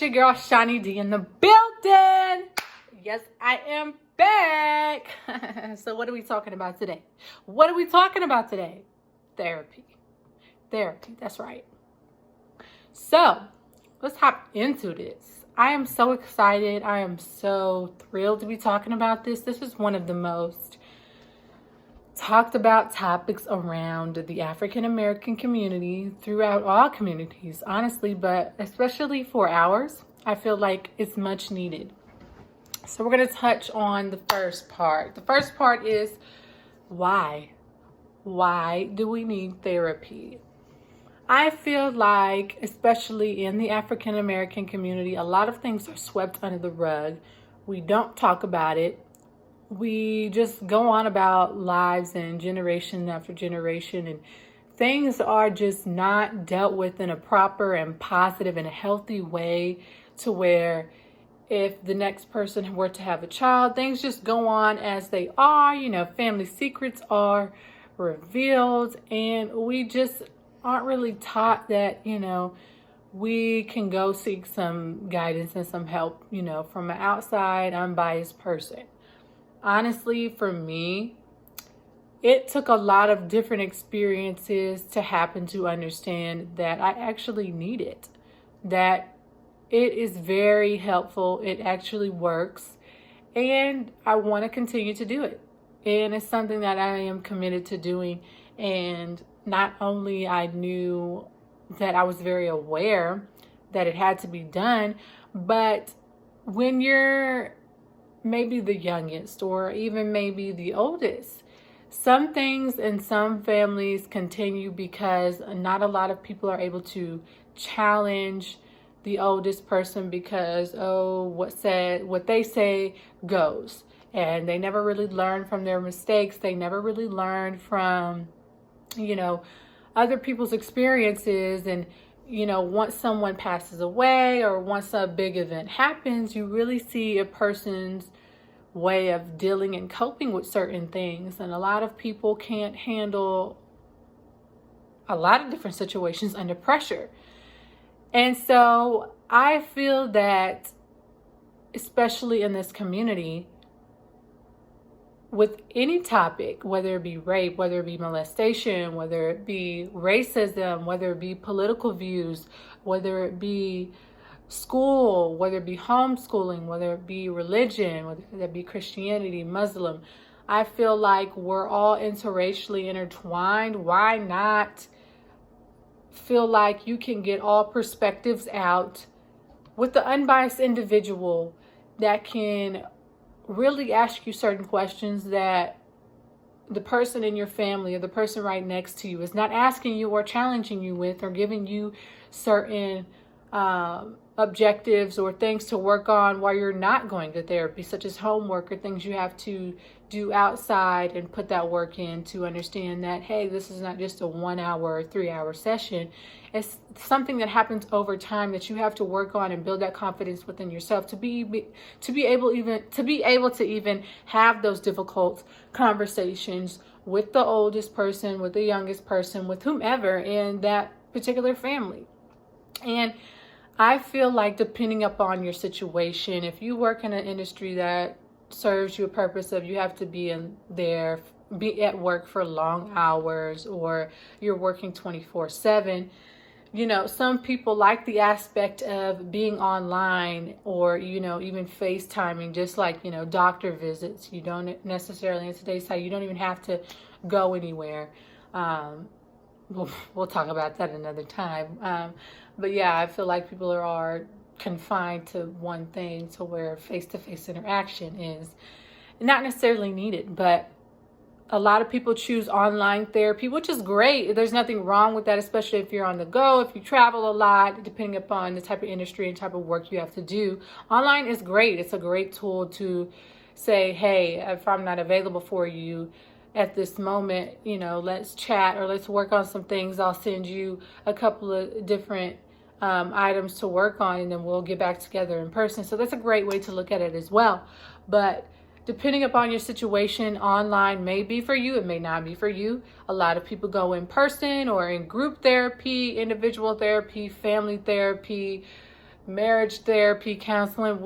it's your girl Shani D in the building. Yes, I am back. So what are we talking about today? Therapy. That's right. So let's hop into this. I am so excited. I am so thrilled to be talking about this. This is one of the most talked about topics around the African American community, throughout all communities, honestly, but especially for ours, I feel like it's much needed. So we're going to touch on the first part. The first part is why? Why do we need therapy? I feel like, especially in the African American community, a lot of things are swept under the rug. We don't talk about it. We just go on about lives and generation after generation, and things are just not dealt with in a proper and positive and healthy way, to where if the next person were to have a child, things just go on as they are. Family secrets are revealed, and we just aren't really taught that, we can go seek some guidance and some help, from an outside, unbiased person. Honestly, for me, it took a lot of different experiences to happen to understand that I actually need it, that it is very helpful, it actually works, and I want to continue to do it. And it's something that I am committed to doing. And not only I knew that I was very aware that it had to be done, but when you're maybe the youngest or even maybe the oldest, some things in some families continue because not a lot of people are able to challenge the oldest person, because what they say goes, and they never really learn from their mistakes. They never really learn from other people's experiences. And once someone passes away or once a big event happens, you really see a person's way of dealing and coping with certain things. And a lot of people can't handle a lot of different situations under pressure. And so I feel that, especially in this community, with any topic, whether it be rape, whether it be molestation, whether it be racism, whether it be political views, whether it be school, whether it be homeschooling, whether it be religion, whether it be Christianity, Muslim, I feel like we're all interracially intertwined. Why not feel like you can get all perspectives out with the unbiased individual that can really ask you certain questions that the person in your family or the person right next to you is not asking you or challenging you with, or giving you certain objectives or things to work on while you're not going to therapy, such as homework or things you have to do outside and put that work in, to understand that, hey, this is not just a 1 hour or 3 hour session. It's something that happens over time that you have to work on and build that confidence within yourself to be able to even have those difficult conversations with the oldest person, with the youngest person, with whomever in that particular family. And I feel like, depending upon your situation, if you work in an industry that serves you a purpose of you have to be at work for long hours, or you're working 24/7, some people like the aspect of being online, or even FaceTiming, just like doctor visits. You don't necessarily, in today's time, you don't even have to go anywhere. We'll talk about that another time. But yeah, I feel like people are confined to one thing, to where face-to-face interaction is not necessarily needed. But a lot of people choose online therapy, which is great. There's nothing wrong with that, especially if you're on the go, if you travel a lot, depending upon the type of industry and type of work you have to do. Online is great. It's a great tool to say, hey, if I'm not available for you at this moment, let's chat, or let's work on some things. I'll send you a couple of different items to work on, and then we'll get back together in person. So that's a great way to look at it as well. But depending upon your situation, online may be for you, it may not be for you. A lot of people go in person or in group therapy, individual therapy, family therapy, marriage therapy, counseling,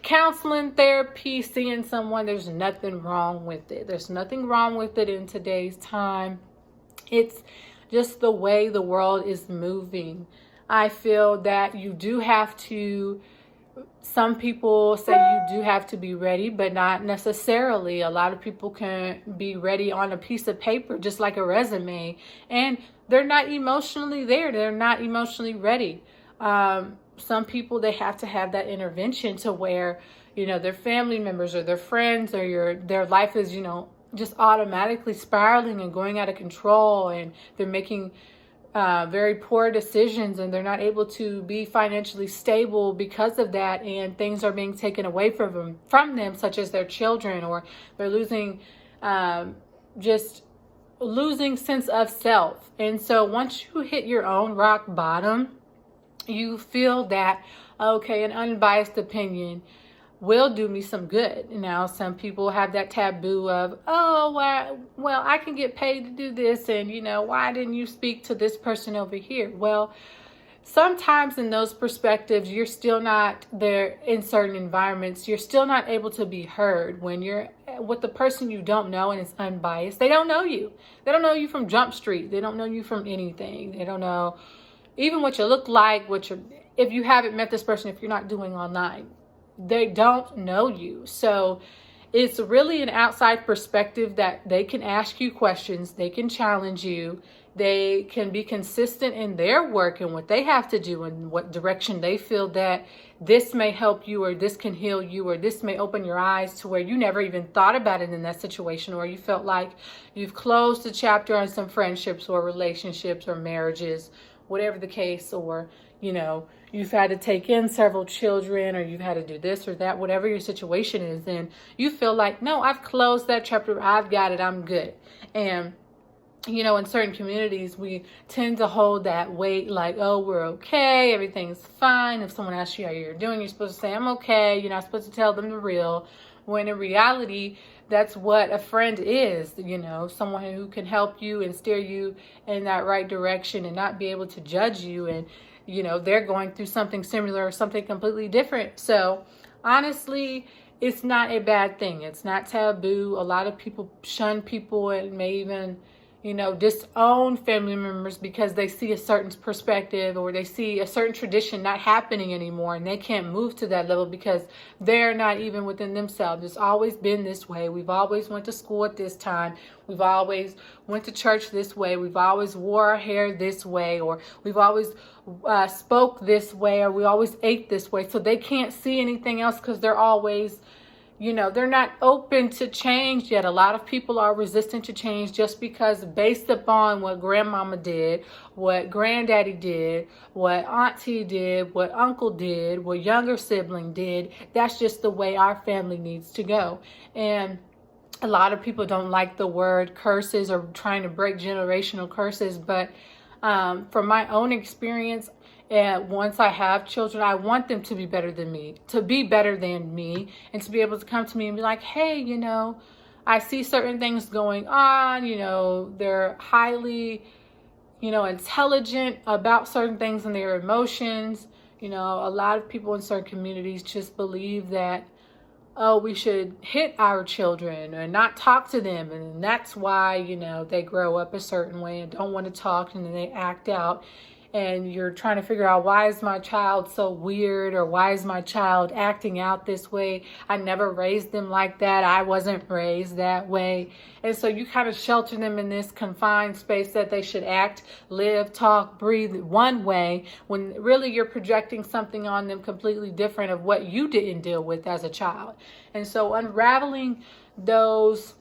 counseling, therapy, seeing someone, there's nothing wrong with it. There's nothing wrong with it in today's time. It's just the way the world is moving. I feel that you do have to, some people say you do have to be ready, but not necessarily. A lot of people can be ready on a piece of paper, just like a resume, and they're not emotionally there. They're not emotionally ready. Some people, they have to have that intervention to where, their family members or their friends or their life is, just automatically spiraling and going out of control, and they're making very poor decisions, and they're not able to be financially stable because of that, and things are being taken away from them, such as their children, or they're losing sense of self. And so once you hit your own rock bottom, you feel that, okay, an unbiased opinion will do me some good. Now, some people have that taboo of, oh, well, I can get paid to do this, and, why didn't you speak to this person over here? Well, sometimes in those perspectives, you're still not there. In certain environments, you're still not able to be heard when you're with the person you don't know and it's unbiased. They don't know you. They don't know you from Jump Street. They don't know you from anything. They don't know even what you look like, if you haven't met this person, if you're not doing online. They don't know you. So it's really an outside perspective that they can ask you questions. They can challenge you. They can be consistent in their work and what they have to do and what direction they feel that this may help you, or this can heal you, or this may open your eyes to where you never even thought about it in that situation, or you felt like you've closed the chapter on some friendships or relationships or marriages, whatever the case, or you've had to take in several children, or you've had to do this or that, whatever your situation is, and you feel like, no, I've closed that chapter, I've got it, I'm good. And in certain communities, we tend to hold that weight, like, oh, we're okay, everything's fine. If someone asks you how you're doing, you're supposed to say, I'm okay. You're not supposed to tell them the real, when in reality, that's what a friend is, someone who can help you and steer you in that right direction and not be able to judge you. And, they're going through something similar or something completely different. So honestly, it's not a bad thing. It's not taboo. A lot of people shun people and may even, disown family members because they see a certain perspective, or they see a certain tradition not happening anymore, and they can't move to that level because they're not even within themselves. It's always been this way. We've always went to school at this time. We've always went to church this way. We've always wore our hair this way, or we've always spoke this way, or we always ate this way. So they can't see anything else because they're always, they're not open to change yet. A lot of people are resistant to change just because, based upon what grandmama did, what granddaddy did, what auntie did, what uncle did, what younger sibling did, that's just the way our family needs to go. And a lot of people don't like the word curses or trying to break generational curses, but from my own experience, and once I have children, I want them to be better than me, and to be able to come to me and be like, hey, I see certain things going on, they're highly, intelligent about certain things and their emotions. A lot of people in certain communities just believe that, oh, we should hit our children and not talk to them. And that's why, they grow up a certain way and don't want to talk, and then they act out. And you're trying to figure out, why is my child so weird, or why is my child acting out this way? I never raised them like that. I wasn't raised that way. And so you kind of shelter them in this confined space that they should act, live, talk, breathe one way, when really you're projecting something on them completely different of what you didn't deal with as a child. And so unraveling those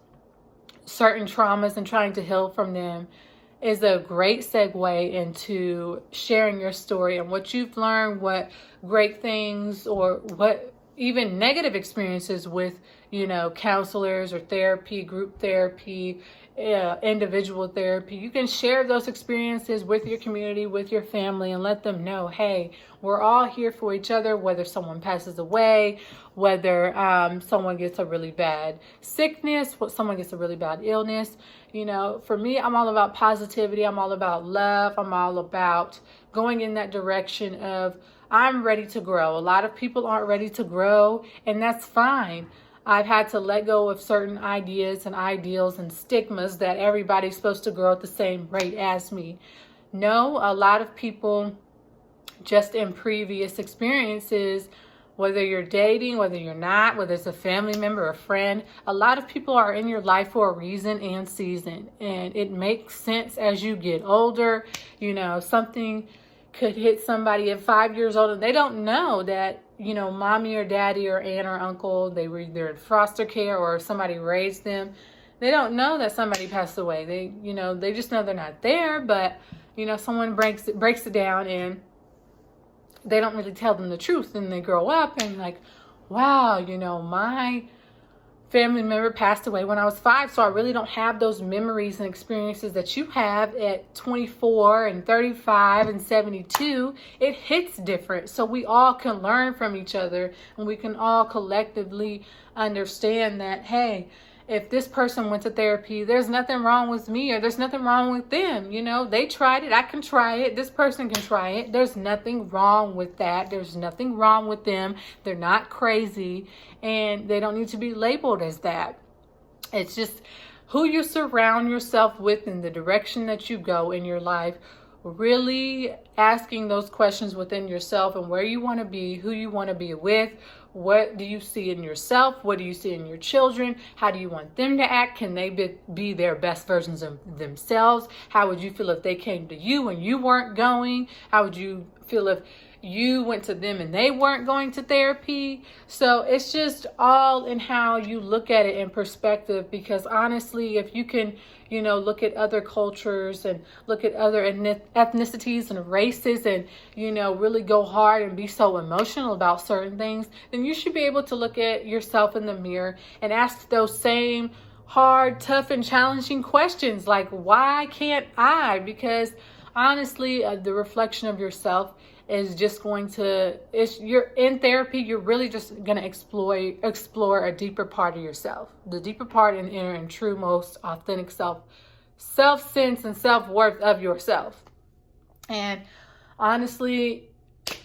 certain traumas and trying to heal from them is a great segue into sharing your story and what you've learned, what great things or what even negative experiences with, counselors or therapy, group therapy, individual therapy. You can share those experiences with your community, with your family, and let them know, hey, we're all here for each other, whether someone passes away, whether someone gets a really bad sickness, someone gets a really bad illness. For me, I'm all about positivity. I'm all about love. I'm all about going in that direction of, I'm ready to grow. A lot of people aren't ready to grow, and that's fine. I've had to let go of certain ideas and ideals and stigmas that everybody's supposed to grow at the same rate as me. No, a lot of people just in previous experiences, whether you're dating, whether you're not, whether it's a family member, a friend, a lot of people are in your life for a reason and season. And it makes sense as you get older. You know, something could hit somebody at 5 years old and they don't know that, you know, mommy or daddy or aunt or uncle, they were either in foster care or somebody raised them. They don't know that somebody passed away. They just know they're not there, but, you know, someone breaks it down and they don't really tell them the truth. And they grow up and like, wow, you know, my family member passed away when I was 5, so I really don't have those memories and experiences that you have at 24 and 35 and 72. It hits different. So we all can learn from each other, and we can all collectively understand that, hey, if this person went to therapy, there's nothing wrong with me, or there's nothing wrong with them. You know, they tried it. I can try it. This person can try it. There's nothing wrong with that. There's nothing wrong with them. They're not crazy, and they don't need to be labeled as that. It's just who you surround yourself with and the direction that you go in your life. Really asking those questions within yourself and where you want to be, who you want to be with. What do you see in yourself? What do you see in your children? How do you want them to act? Can they be their best versions of themselves? How would you feel if they came to you and you weren't going? How would you feel if you went to them and they weren't going to therapy? So it's just all in how you look at it in perspective, because honestly, if you can, you know, look at other cultures and look at other ethnicities and races and, you know, really go hard and be so emotional about certain things, then you should be able to look at yourself in the mirror and ask those same hard, tough, and challenging questions like, why can't I? Because honestly, the reflection of yourself is just going to, you're in therapy, you're really just going to explore a deeper part of yourself, the deeper part and inner and true, most authentic self-sense and self-worth of yourself. And honestly,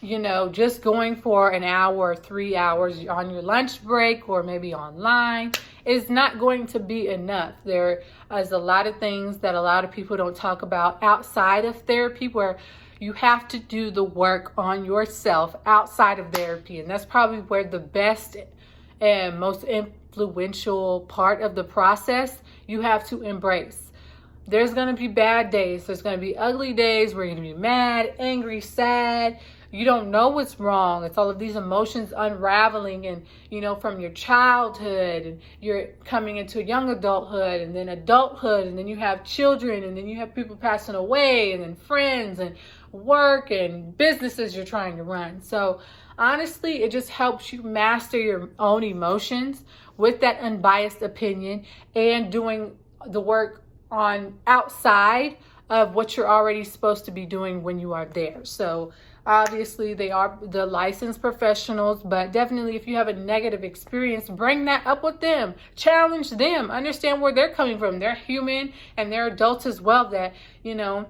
you know, just going for an hour or 3 hours on your lunch break or maybe online is not going to be enough. There is a lot of things that a lot of people don't talk about outside of therapy, where you have to do the work on yourself outside of therapy. And that's probably where the best and most influential part of the process you have to embrace. There's going to be bad days. There's going to be ugly days where you're going to be mad, angry, sad. You don't know what's wrong. It's all of these emotions unraveling, and, you know, from your childhood, and you're coming into young adulthood, and then adulthood, and then you have children, and then you have people passing away, and then friends and work and businesses you're trying to run. So honestly, it just helps you master your own emotions with that unbiased opinion and doing the work on outside of what you're already supposed to be doing when you are there. So obviously they are the licensed professionals, but definitely if you have a negative experience, bring that up with them, challenge them, understand where they're coming from. They're human and they're adults as well, that, you know,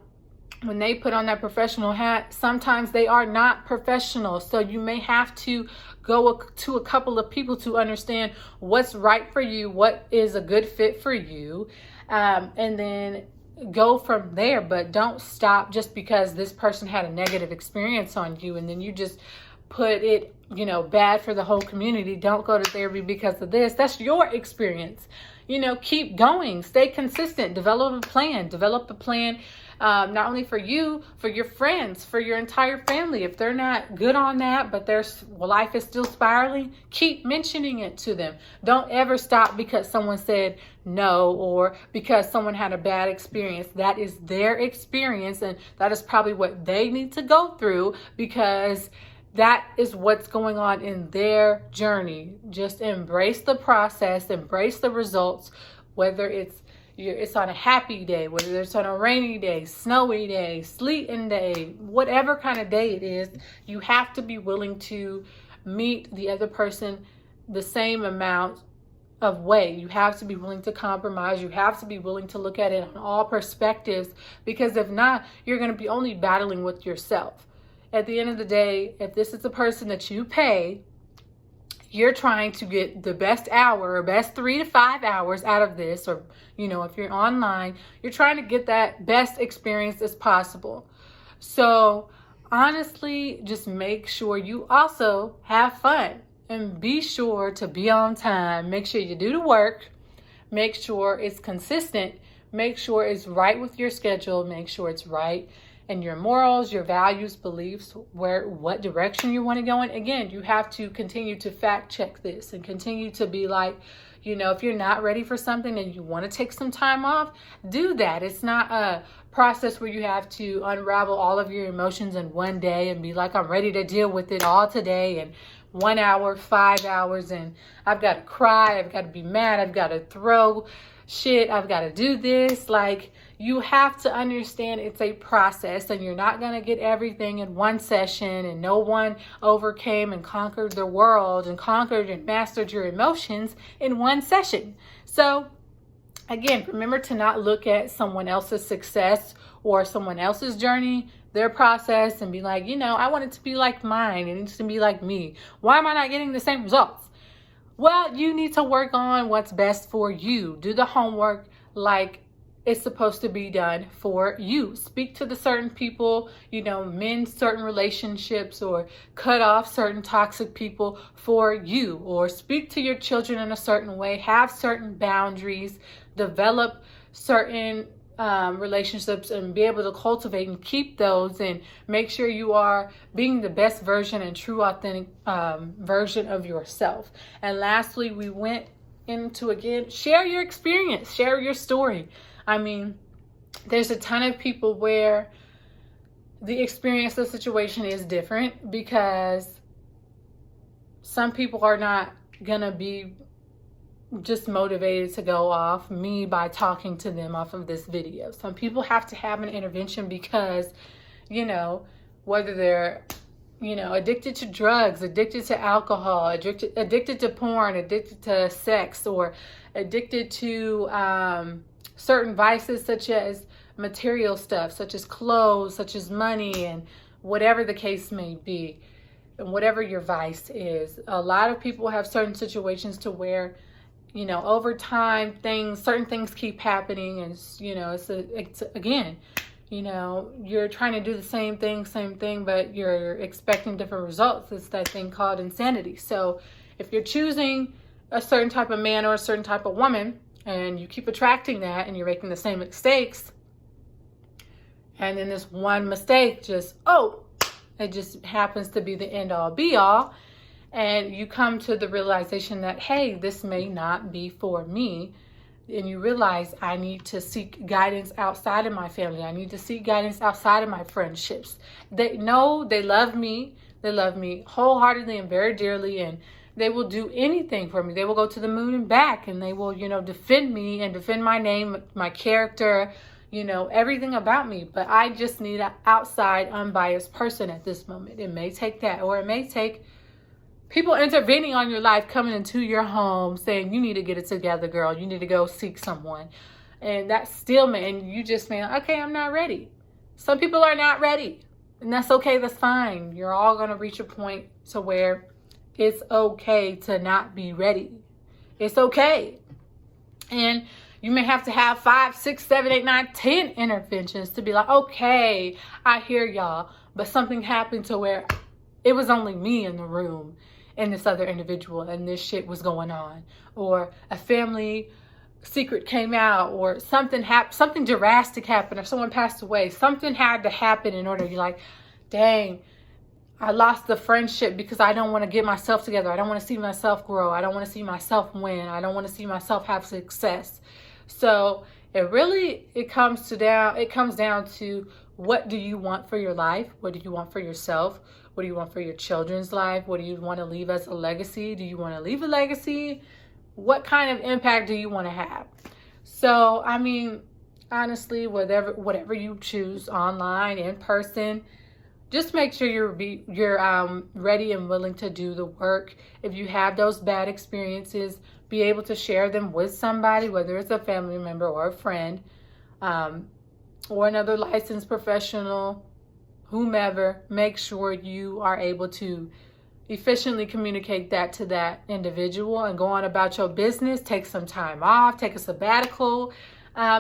when they put on that professional hat, sometimes they are not professional. So you may have to go to a couple of people to understand what's right for you, what is a good fit for you, and then go from there. But don't stop just because this person had a negative experience on you and then you just put it, you know, bad for the whole community. Don't go to therapy because of this. That's your experience. You know, keep going, stay consistent, develop a plan, not only for you, for your friends, for your entire family. If they're not good on that, but their life is still spiraling, keep mentioning it to them. Don't ever stop because someone said no or because someone had a bad experience. That is their experience, and that is probably what they need to go through, because that is what's going on in their journey. Just embrace the process, embrace the results, whether it's on a happy day, whether it's on a rainy day, snowy day, sleeting day, whatever kind of day it is. You have to be willing to meet the other person the same amount of way. You have to be willing to compromise. You have to be willing to look at it on all perspectives, because if not, you're going to be only battling with yourself. at the end of the day, if this is a person that you pay, you're trying to get the best hour or best 3 to 5 hours out of this, or, if you're online, you're trying to get that best experience as possible. So honestly, just make sure you also have fun and be sure to be on time. Make sure you do the work. Make sure it's consistent. Make sure it's right with your schedule. Make sure it's right and your morals, your values, beliefs, what direction you want to go in. Again, you have to continue to fact check this and continue to be like, if you're not ready for something and you want to take some time off, do that. It's not a process where you have to unravel all of your emotions in one day and be like, I'm ready to deal with it all today and 1 hour, 5 hours, and I've got to cry, I've got to be mad, I've got to throw shit, I've got to do this. Like, you have to understand it's a process, and you're not going to get everything in one session, and no one overcame and conquered the world and conquered and mastered your emotions in one session. So again, remember to not look at someone else's success or someone else's journey, their process, and be like, I want it to be like mine. It needs to be like me. Why am I not getting the same results? Well, you need to work on what's best for you. Do the homework like it's supposed to be done for you. Speak to the certain people, mend certain relationships or cut off certain toxic people for you, or speak to your children in a certain way, have certain boundaries, develop certain relationships and be able to cultivate and keep those, and make sure you are being the best version and true authentic version of yourself. And lastly, we went into, again, share your experience, share your story. I mean, there's a ton of people where the experience of the situation is different, because some people are not gonna be just motivated to go off me by talking to them off of this video. Some people have to have an intervention because, whether they're, addicted to drugs, addicted to alcohol, addicted to porn, addicted to sex, or addicted to certain vices such as material stuff, such as clothes, such as money, and whatever the case may be, and whatever your vice is. A lot of people have certain situations to where, over time, certain things keep happening, and it's again, you're trying to do the same thing, but you're expecting different results. It's that thing called insanity. So if you're choosing a certain type of man or a certain type of woman, and you keep attracting that, and you're making the same mistakes, and then this one mistake it just happens to be the end all be all, and you come to the realization that, hey, this may not be for me, and you realize I need to seek guidance outside of my family. I need to seek guidance outside of my friendships. They know they love me. They love me wholeheartedly and very dearly, and they will do anything for me. They will go to the moon and back, and they will, defend me and defend my name, my character, everything about me. But I just need an outside, unbiased person at this moment. It may take that, or it may take people intervening on your life, coming into your home saying, you need to get it together, girl. You need to go seek someone. And that's still, and you just mean, okay, I'm not ready. Some people are not ready, and that's okay. That's fine. You're all going to reach a point to where it's okay to not be ready. It's okay. And you may have to have 5, 6, 7, 8, 9, 10 interventions to be like, okay, I hear y'all. But something happened to where it was only me in the room and this other individual, and this shit was going on. Or a family secret came out, or something drastic happened, or someone passed away. Something had to happen in order. You're like, dang, I lost the friendship because I don't want to get myself together. I don't want to see myself grow. I don't want to see myself win. I don't want to see myself have success. So it comes down to, what do you want for your life? What do you want for yourself? What do you want for your children's life? What do you want to leave as a legacy? Do you want to leave a legacy? What kind of impact do you want to have? So, I mean, honestly, whatever you choose, online, in person, just make sure you're ready and willing to do the work. If you have those bad experiences, be able to share them with somebody, whether it's a family member or a friend, or another licensed professional, whomever, make sure you are able to efficiently communicate that to that individual and go on about your business. Take some time off, take a sabbatical,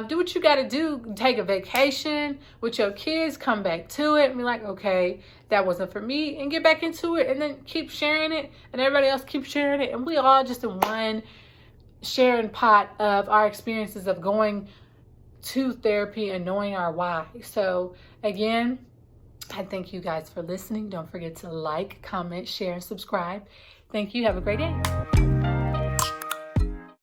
do what you got to do. Take a vacation with your kids, come back to it and be like, okay, that wasn't for me, and get back into it, and then keep sharing it, and everybody else keep sharing it, and we all just in one sharing pot of our experiences of going to therapy and knowing our why. So again, I thank you guys for listening. Don't forget to like, comment, share, and subscribe. Thank you. Have a great day.